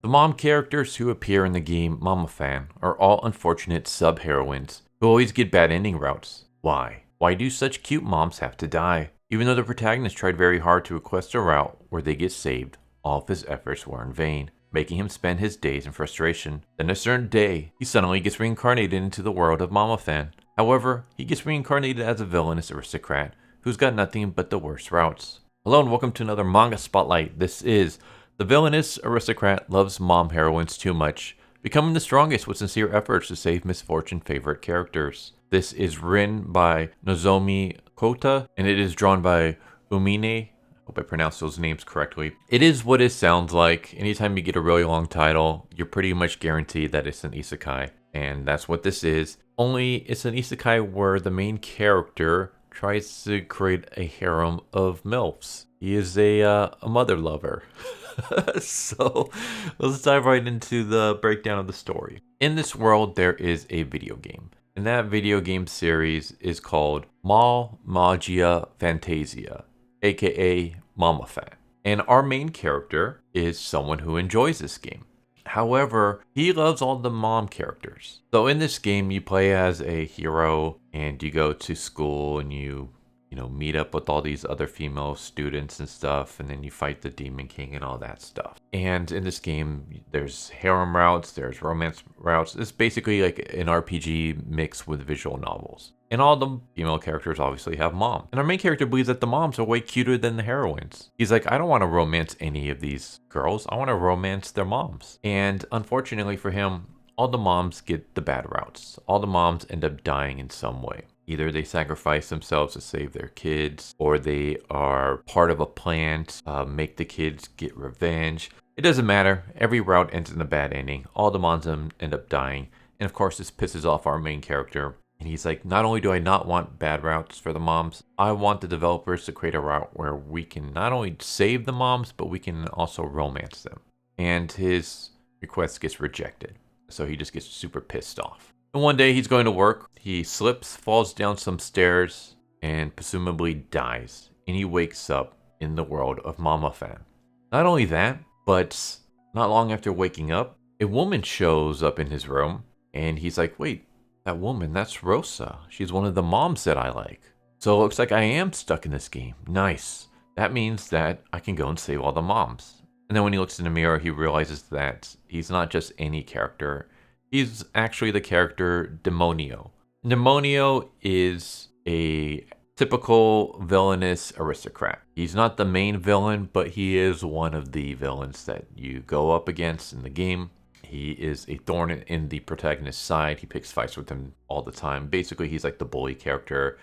The mom characters who appear in the game MamaFan are all unfortunate sub-heroines who always get bad ending routes. Why? Why do such cute moms have to die? Even though the protagonist tried very hard to request a route where they get saved, all of his efforts were in vain, making him spend his days in frustration. Then a certain day, he suddenly gets reincarnated into the world of MamaFan. However, he gets reincarnated as a villainous aristocrat who's got nothing but the worst routes. Hello and welcome to another manga spotlight. This is The Villainous Aristocrat Loves Mom Heroines Too Much, becoming the strongest with sincere efforts to save misfortune favorite characters. This is written by Nozomi Kota, and it is drawn by Umine. Hope I pronounced those names correctly. It is what it sounds like. Anytime you get a really long title, you're pretty much guaranteed that it's an isekai. And that's what this is. Only it's an isekai where the main character tries to create a harem of MILFs. He is a mother lover. So let's dive right into the breakdown of the story. In this world, there is a video game. And that video game series is called Mal Magia Fantasia, aka MamaFan. And our main character is someone who enjoys this game. However, he loves all the mom characters. So in this game, you play as a hero and you go to school and you meet up with all these other female students and stuff, and then you fight the Demon King and all that stuff. And in this game, there's harem routes, there's romance routes. It's basically like an RPG mixed with visual novels. And all the female characters obviously have moms. And our main character believes that the moms are way cuter than the heroines. He's like, I don't want to romance any of these girls. I want to romance their moms. And unfortunately for him, all the moms get the bad routes. All the moms end up dying in some way. Either they sacrifice themselves to save their kids, or they are part of a plan to make the kids get revenge. It doesn't matter. Every route ends in a bad ending. All the moms end up dying. And of course, this pisses off our main character. And he's like, not only do I not want bad routes for the moms, I want the developers to create a route where we can not only save the moms, but we can also romance them. And his request gets rejected. So he just gets super pissed off. And one day he's going to work. He slips, falls down some stairs, and presumably dies. And he wakes up in the world of MamaFan. Not only that, but not long after waking up, a woman shows up in his room. And he's like, wait, that woman, that's Rosa. She's one of the moms that I like. So it looks like I am stuck in this game. Nice. That means that I can go and save all the moms. And then when he looks in the mirror, he realizes that he's not just any character. He's actually the character Demonio. Demonio is a typical villainous aristocrat. He's not the main villain, but he is one of the villains that you go up against in the game. He is a thorn in the protagonist's side. He picks fights with him all the time. Basically, he's like the bully character.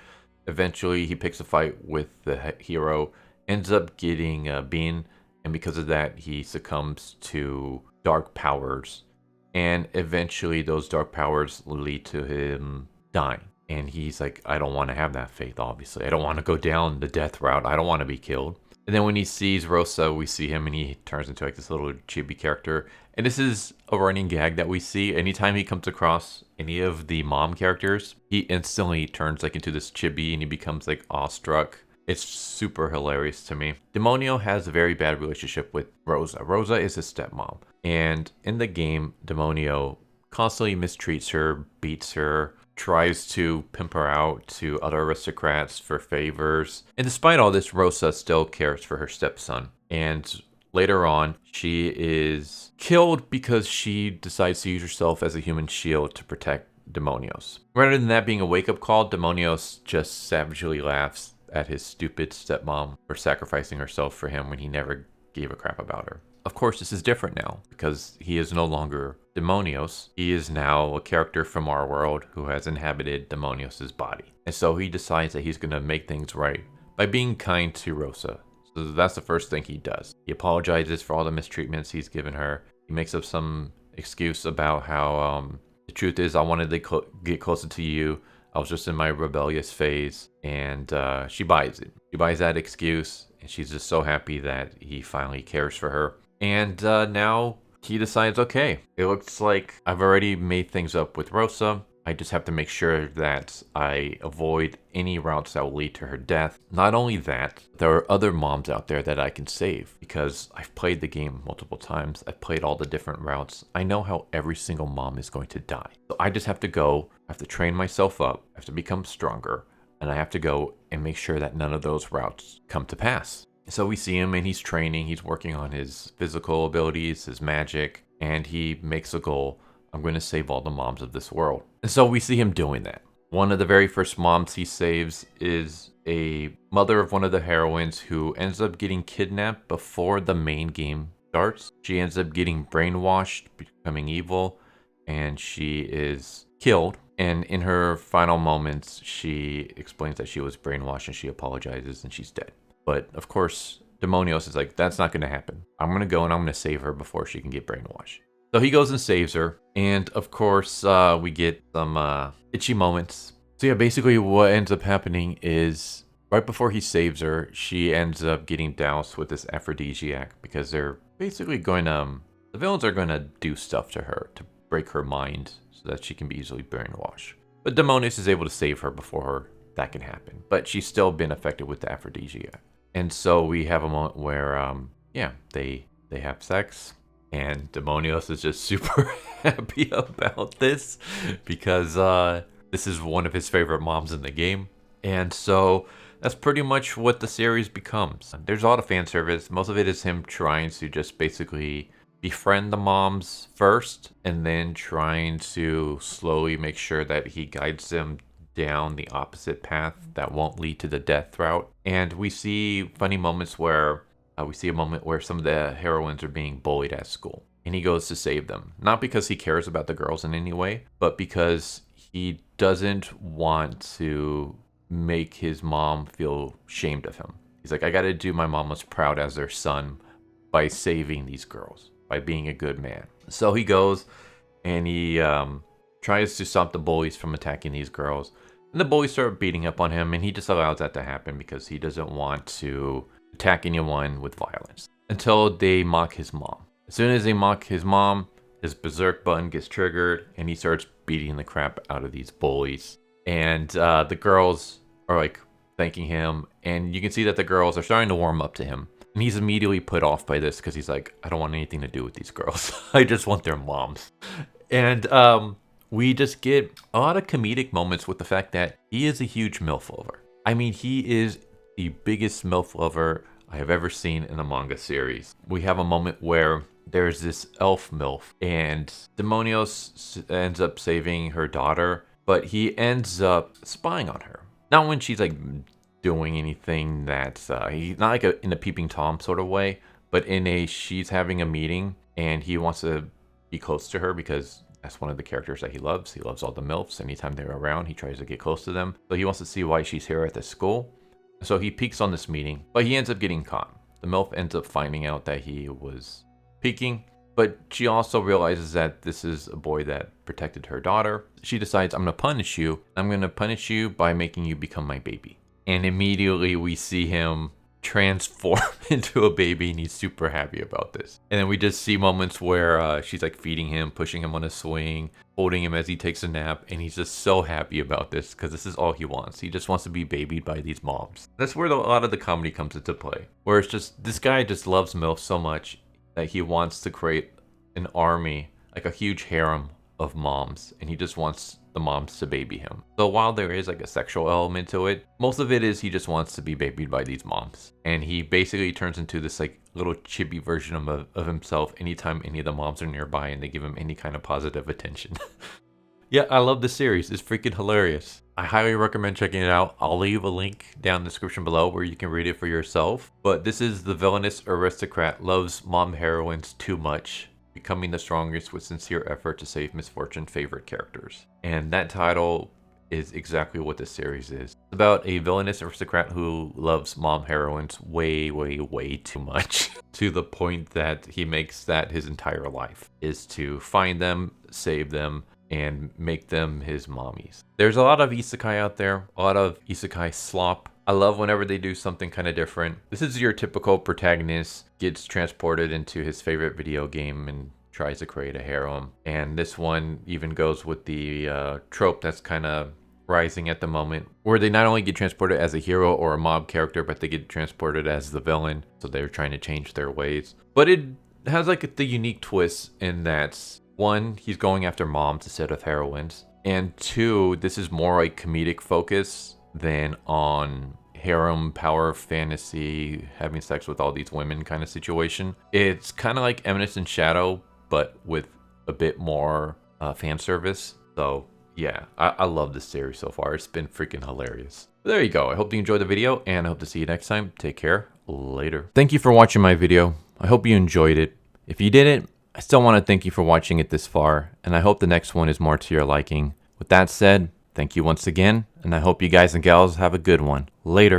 Eventually, he picks a fight with the hero, ends up getting beaten, and because of that, he succumbs to dark powers. And eventually those dark powers lead to him dying. And he's like, I don't want to have that fate, obviously. I don't want to go down the death route. I don't want to be killed. And then when he sees Rosa, we see him and he turns into like this little chibi character. And this is a running gag that we see. Anytime he comes across any of the mom characters, he instantly turns like into this chibi and he becomes like awestruck. It's super hilarious to me. Demonio has a very bad relationship with Rosa. Rosa is his stepmom. And in the game, Demonio constantly mistreats her, beats her, tries to pimp her out to other aristocrats for favors. And despite all this, Rosa still cares for her stepson. And later on, she is killed because she decides to use herself as a human shield to protect Demonios. Rather than that being a wake-up call, Demonios just savagely laughs at his stupid stepmom for sacrificing herself for him when he never gave a crap about her. Of course, this is different now because he is no longer Demonios. He is now a character from our world who has inhabited Demonios' body. And so he decides that he's going to make things right by being kind to Rosa. So that's the first thing he does. He apologizes for all the mistreatments he's given her. He makes up some excuse about how the truth is I wanted to get closer to you. I was just in my rebellious phase, and she buys it. She buys that excuse, and she's just so happy that he finally cares for her. And now he decides, okay, it looks like I've already made things up with Rosa. I just have to make sure that I avoid any routes that will lead to her death. Not only that, there are other moms out there that I can save because I've played the game multiple times. I've played all the different routes. I know how every single mom is going to die. So I just have to go, I have to train myself up, I have to become stronger, and I have to go and make sure that none of those routes come to pass. So we see him and he's training, he's working on his physical abilities, his magic, and he makes a goal. I'm going to save all the moms of this world. And so we see him doing that. One of the very first moms he saves is a mother of one of the heroines who ends up getting kidnapped before the main game starts. She ends up getting brainwashed, becoming evil, and she is killed. And in her final moments, she explains that she was brainwashed and she apologizes and she's dead. But of course, Demonios is like, that's not going to happen. I'm going to go and I'm going to save her before she can get brainwashed. So he goes and saves her. And of course, we get some itchy moments. So yeah, basically what ends up happening is right before he saves her, she ends up getting doused with this aphrodisiac because they're basically going to, the villains are going to do stuff to her to break her mind so that she can be easily brainwashed. But Demonios is able to save her before that can happen. But she's still been affected with the aphrodisiac. And so we have a moment where, yeah, they have sex. And Demonios is just super happy about this because this is one of his favorite moms in the game. And so that's pretty much what the series becomes. There's a lot of fan service. Most of it is him trying to just basically befriend the moms first and then trying to slowly make sure that he guides them down the opposite path that won't lead to the death route. And we see funny moments where we see a moment where some of the heroines are being bullied at school. And he goes to save them. Not because he cares about the girls in any way, but because he doesn't want to make his mom feel ashamed of him. He's like, I gotta do my mom as proud as their son by saving these girls, by being a good man. So he goes and he tries to stop the bullies from attacking these girls. And the bullies start beating up on him, and he just allows that to happen because he doesn't want to attack anyone with violence until they mock his mom. As soon as they mock his mom, his berserk button gets triggered and he starts beating the crap out of these bullies. And the girls are like thanking him, and you can see that the girls are starting to warm up to him. And he's immediately put off by this because he's like, I don't want anything to do with these girls. I just want their moms. And we just get a lot of comedic moments with the fact that he is a huge MILF lover. I mean, he is the biggest MILF lover I have ever seen in a manga series. We have a moment where there's this elf MILF, and Demonios ends up saving her daughter, but he ends up spying on her. Not when she's like doing anything that's, he's not like in a peeping Tom sort of way, but in a, she's having a meeting and he wants to be close to her because that's one of the characters that he loves. He loves all the MILFs. Anytime they're around, he tries to get close to them. So he wants to see why she's here at the school. So he peeks on this meeting, but he ends up getting caught. The MILF ends up finding out that he was peeking, but she also realizes that this is a boy that protected her daughter. She decides, I'm going to punish you. I'm going to punish you by making you become my baby. And immediately we see him transform into a baby, and he's super happy about this. And then we just see moments where she's like feeding him, pushing him on a swing, holding him as he takes a nap, and he's just so happy about this because this is all he wants. He just wants to be babied by these moms. That's where a lot of the comedy comes into play, where it's just this guy just loves MILF so much that he wants to create an army, like a huge harem of moms, and he just wants the moms to baby him. So while there is like a sexual element to it, most of it is he just wants to be babied by these moms. And he basically turns into this like little chibi version of himself anytime any of the moms are nearby and they give him any kind of positive attention. Yeah, I love this series. It's freaking hilarious. I highly recommend checking it out. I'll leave a link down in the description below where you can read it for yourself. But this is the Villainous Aristocrat loves mom heroines too much, becoming the strongest with sincere effort to save misfortune favorite characters. And that title is exactly what this series is. It's about a villainous aristocrat who loves mom heroines way, way, way too much. To the point that he makes that his entire life is to find them, save them, and make them his mommies. There's a lot of isekai out there, a lot of isekai slop. I love whenever they do something kind of different. This is your typical protagonist gets transported into his favorite video game and tries to create a harem. And this one even goes with the trope that's kind of rising at the moment, where they not only get transported as a hero or a mob character, but they get transported as the villain. So they're trying to change their ways. But it has like the unique twist in that, one, he's going after moms instead of heroines. And two, this is more like comedic focus than on harem power fantasy, having sex with all these women kind of situation. It's kind of like Eminence in Shadow, but with a bit more fan service. So yeah, I love this series so far. It's been freaking hilarious. But there you go. I hope you enjoyed the video, and I hope to see you next time. Take care. Later. Thank you for watching my video. I hope you enjoyed it. If you didn't, I still want to thank you for watching it this far, and I hope the next one is more to your liking. With that said, thank you once again, and I hope you guys and gals have a good one. Later.